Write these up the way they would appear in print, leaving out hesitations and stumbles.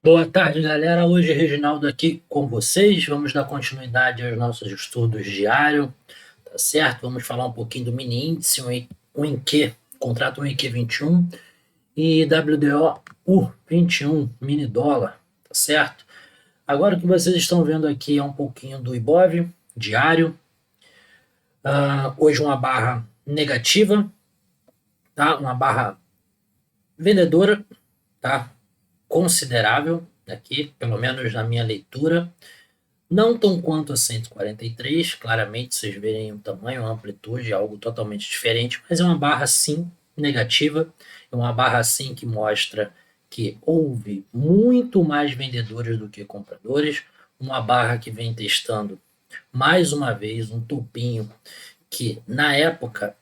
Boa tarde, galera. Hoje é Reginaldo aqui com vocês. Vamos dar continuidade aos nossos estudos diários, tá certo? Vamos falar um pouquinho do mini índice, um IQ, contrato um IQ 21 e WDO U21 mini dólar, tá certo? Agora o que vocês estão vendo aqui é um pouquinho do Ibov diário. Hoje uma barra negativa, tá? Uma barra vendedora, tá? Considerável aqui, pelo menos na minha leitura. Não tão quanto a 143, claramente vocês verem o tamanho, a amplitude, é algo totalmente diferente, mas é uma barra sim negativa, é uma barra sim que mostra que houve muito mais vendedores do que compradores, uma barra que vem testando mais uma vez um topinho que na época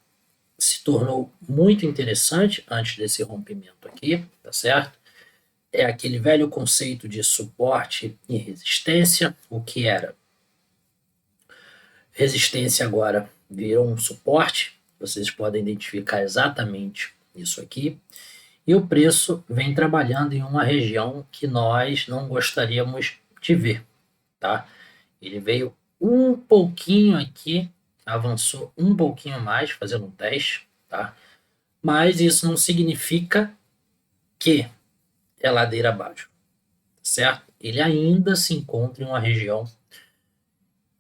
se tornou muito interessante antes desse rompimento aqui, tá certo? É aquele velho conceito de suporte e resistência, o que era resistência agora virou um suporte, vocês podem identificar exatamente isso aqui. E o preço vem trabalhando em uma região que nós não gostaríamos de ver, tá? Ele veio um pouquinho aqui, avançou um pouquinho mais, fazendo um teste, tá? Mas isso não significa que é ladeira abaixo, certo? Ele ainda se encontra em uma região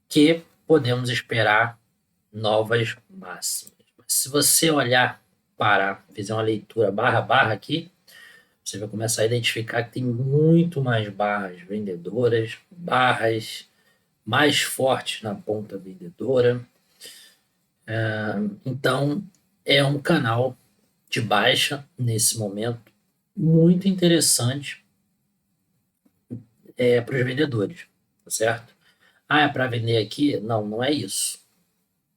que podemos esperar novas máximas. Se você olhar para, fizer uma leitura barra a barra aqui, você vai começar a identificar que tem muito mais barras vendedoras, barras mais fortes na ponta vendedora. Então, é um canal de baixa nesse momento muito interessante para os vendedores, tá certo? Ah, é para vender aqui? Não, não é isso.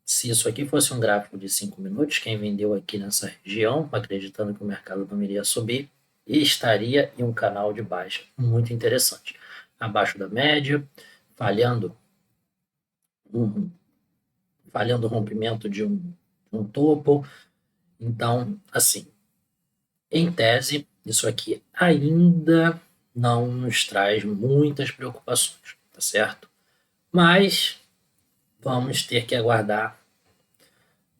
Se isso aqui fosse um gráfico de 5 minutos, quem vendeu aqui nessa região, acreditando que o mercado não iria subir, estaria em um canal de baixa muito interessante. Abaixo da média, falhando um, falhando o rompimento de um topo. Então, assim, em tese, isso aqui ainda não nos traz muitas preocupações, tá certo? Mas vamos ter que aguardar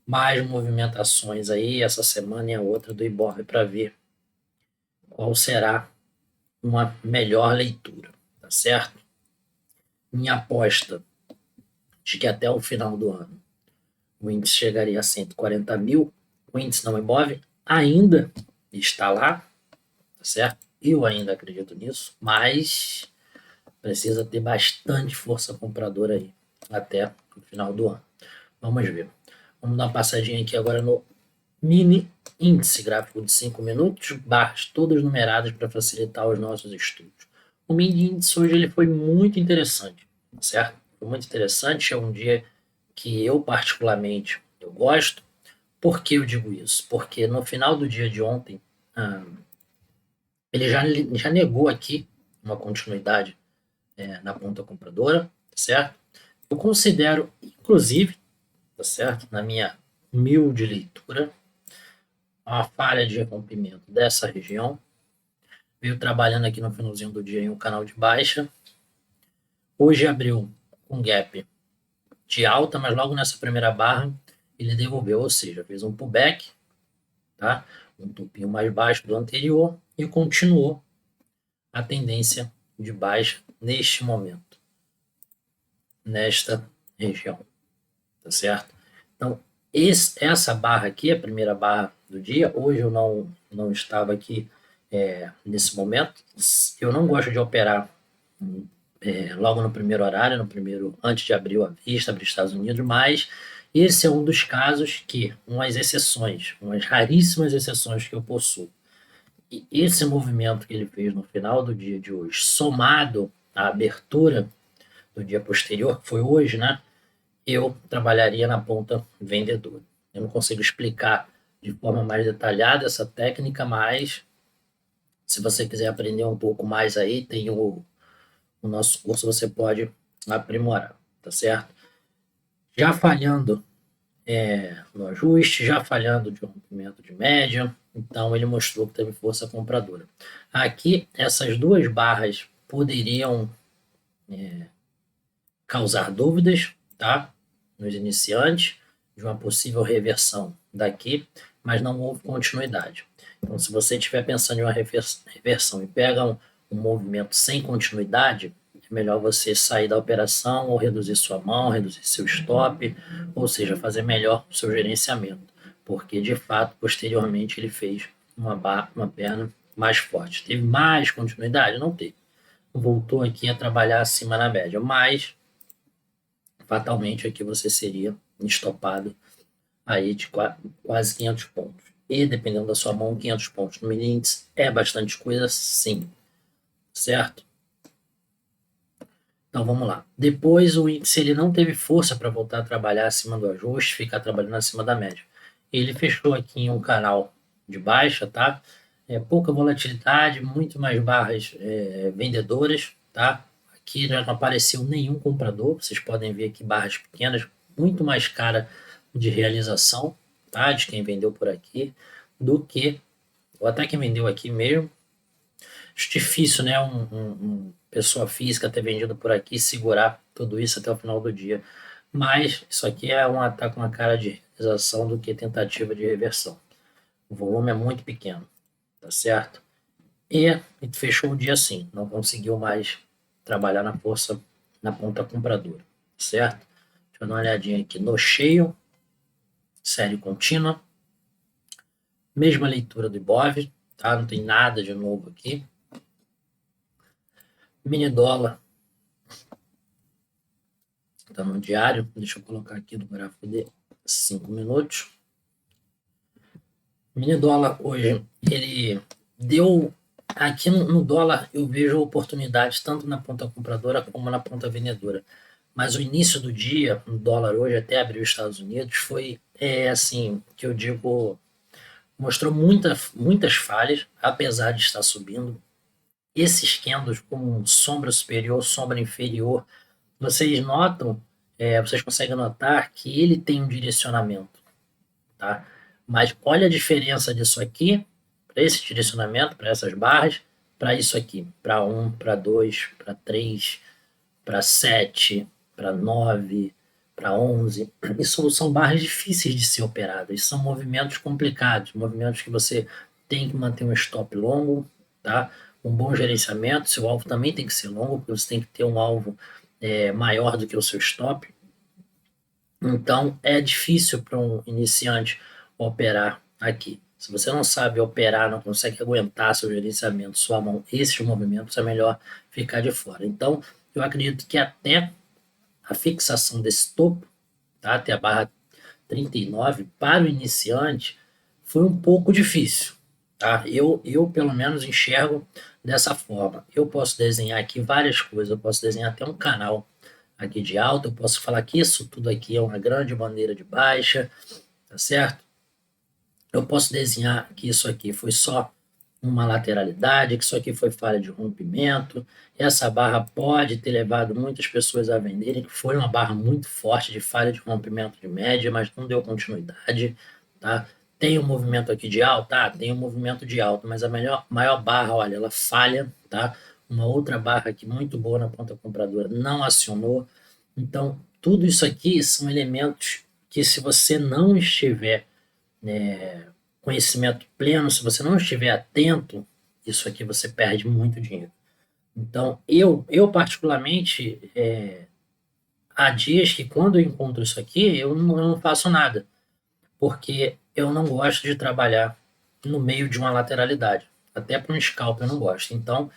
mais movimentações aí essa semana e a outra do Ibov para ver qual será uma melhor leitura, tá certo? Minha aposta de que até o final do ano o índice chegaria a 140 mil, o índice não Ibov ainda está lá, tá certo? Eu ainda acredito nisso, mas precisa ter bastante força compradora aí até o final do ano. Vamos ver. Vamos dar uma passadinha aqui agora no mini índice gráfico de 5 minutos, barras todas numeradas para facilitar os nossos estudos. O mini índice hoje ele foi muito interessante, certo? Foi muito interessante, é um dia que eu particularmente eu gosto. Por que eu digo isso? Porque no final do dia de ontem, ah, ele já negou aqui uma continuidade na ponta compradora, certo? Eu considero, inclusive, tá certo? Na minha humilde leitura, a falha de rompimento dessa região. Veio trabalhando aqui no finalzinho do dia em um canal de baixa. Hoje abriu um gap de alta, mas logo nessa primeira barra ele devolveu, ou seja, fez um pullback, tá? Um topinho mais baixo do anterior e continuou a tendência de baixa neste momento, nesta região, tá certo? Então, essa barra aqui, a primeira barra do dia, hoje eu não estava aqui nesse momento. Eu não gosto de operar logo no primeiro horário, no primeiro, antes de abrir a vista, abrir Estados Unidos, mas esse é um dos casos que, umas exceções, umas raríssimas exceções que eu possuo. E esse movimento que ele fez no final do dia de hoje, somado à abertura do dia posterior, que foi hoje, né? Eu trabalharia na ponta vendedora. Eu não consigo explicar de forma mais detalhada essa técnica, mas se você quiser aprender um pouco mais aí, tem o nosso curso, você pode aprimorar, tá certo? Já falhando no ajuste, já falhando de rompimento de média, Então ele mostrou que teve força compradora. Aqui, essas duas barras poderiam causar dúvidas, tá? Nos iniciantes, de uma possível reversão daqui, mas não houve continuidade. Então, se você estiver pensando em uma reversão e pega um movimento sem continuidade, é melhor você sair da operação ou reduzir sua mão, reduzir seu stop, ou seja, fazer melhor o seu gerenciamento, porque de fato, posteriormente, ele fez uma perna mais forte. Teve mais continuidade? Não teve. Voltou aqui a trabalhar acima na média, mas fatalmente aqui você seria estopado aí de quase 500 pontos. E dependendo da sua mão, 500 pontos no mini índice é bastante coisa, sim, certo? Então vamos lá. Depois o índice ele não teve força para voltar a trabalhar acima do ajuste, ficar trabalhando acima da média. Ele fechou aqui em um canal de baixa, tá? Pouca volatilidade, muito mais barras vendedoras, tá? Aqui já não apareceu nenhum comprador, vocês podem ver aqui barras pequenas, muito mais cara de realização, tá? De quem vendeu por aqui, do que, ou até quem vendeu aqui mesmo. Acho difícil, né? Pessoa física ter vendido por aqui, segurar tudo isso até o final do dia. Mas isso aqui é um ataque com uma cara de realização do que tentativa de reversão. O volume é muito pequeno, tá certo? E fechou o dia assim, não conseguiu mais trabalhar na força na ponta compradora, certo? Deixa eu dar uma olhadinha aqui no cheio, série contínua, mesma leitura do Ibov, tá? Não tem nada de novo aqui. Mini dólar está no diário, deixa eu colocar aqui no gráfico de 5 minutos. Mini dólar hoje, ele deu. Aqui no dólar eu vejo oportunidades tanto na ponta compradora como na ponta vendedora. Mas o início do dia, no dólar hoje, até abrir os Estados Unidos, foi assim, que eu digo, mostrou muitas falhas, apesar de estar subindo. Esses candles com sombra superior, sombra inferior, vocês notam, vocês conseguem notar que ele tem um direcionamento, tá? Mas olha a diferença disso aqui, para esse direcionamento, para essas barras, para isso aqui, para 1, para 2, para 3, para 7, para 9, para 11. Isso são barras difíceis de ser operadas, são movimentos complicados, movimentos que você tem que manter um stop longo, tá? Um bom gerenciamento, seu alvo também tem que ser longo, porque você tem que ter um alvo maior do que o seu stop. Então, é difícil para um iniciante operar aqui. Se você não sabe operar, não consegue aguentar seu gerenciamento, sua mão, esses movimentos, é melhor ficar de fora. Então, eu acredito que até a fixação desse topo, tá, até a barra 39, para o iniciante, foi um pouco difícil. Tá? Eu, pelo menos, enxergo dessa forma. Eu posso desenhar aqui várias coisas, eu posso desenhar até um canal aqui de alta, eu posso falar que isso tudo aqui é uma grande bandeira de baixa, tá certo? Eu posso desenhar que isso aqui foi só uma lateralidade, que isso aqui foi falha de rompimento, essa barra pode ter levado muitas pessoas a venderem, que foi uma barra muito forte de falha de rompimento de média, mas não deu continuidade, tá? Tem um movimento aqui de alta? Tá, tem um movimento de alta, mas a maior barra, olha, ela falha, tá? Uma outra barra aqui muito boa na ponta compradora não acionou. Então, tudo isso aqui são elementos que, se você não estiver conhecimento pleno, se você não estiver atento, isso aqui você perde muito dinheiro. Então, eu particularmente, há dias que quando eu encontro isso aqui, eu não faço nada, porque eu não gosto de trabalhar no meio de uma lateralidade. Até para um scalp eu não gosto. Então,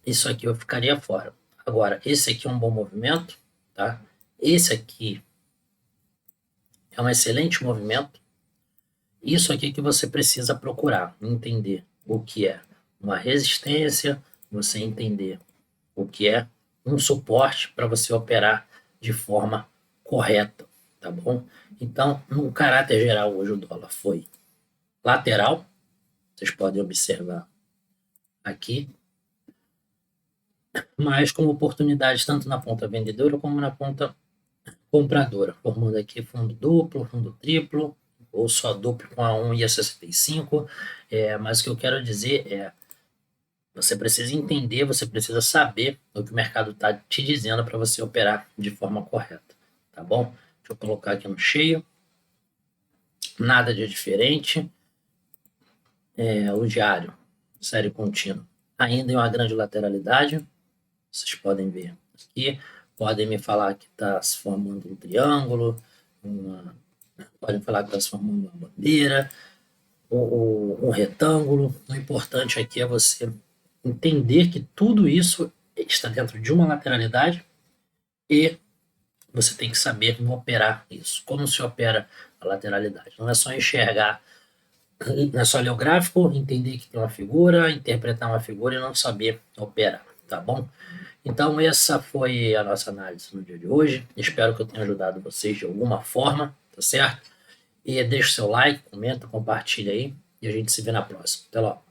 isso aqui eu ficaria fora. Agora, esse aqui é um bom movimento, tá? Esse aqui é um excelente movimento. Isso aqui que você precisa procurar, entender o que é uma resistência, você entender o que é um suporte para você operar de forma correta, tá bom? Então, no caráter geral, hoje o dólar foi lateral, vocês podem observar aqui, mas com oportunidades tanto na ponta vendedora como na ponta compradora, formando aqui fundo duplo, fundo triplo. ou só duplo com a 1 e a 65, mas o que eu quero dizer é, você precisa entender, você precisa saber o que o mercado está te dizendo para você operar de forma correta, tá bom? Deixa eu colocar aqui no cheio, nada de diferente, o diário, série contínua, ainda em uma grande lateralidade, vocês podem ver aqui, podem me falar que está se formando um triângulo, podem falar que está se formando uma bandeira, ou um retângulo. O importante aqui é você entender que tudo isso está dentro de uma lateralidade e você tem que saber como operar isso. Como se opera a lateralidade. Não é só enxergar, não é só ler o gráfico, entender que tem uma figura, interpretar uma figura e não saber operar, tá bom? Então, essa foi a nossa análise no dia de hoje. Espero que eu tenha ajudado vocês de alguma forma, tá certo? E deixa o seu like, comenta, compartilha aí e a gente se vê na próxima. Até logo.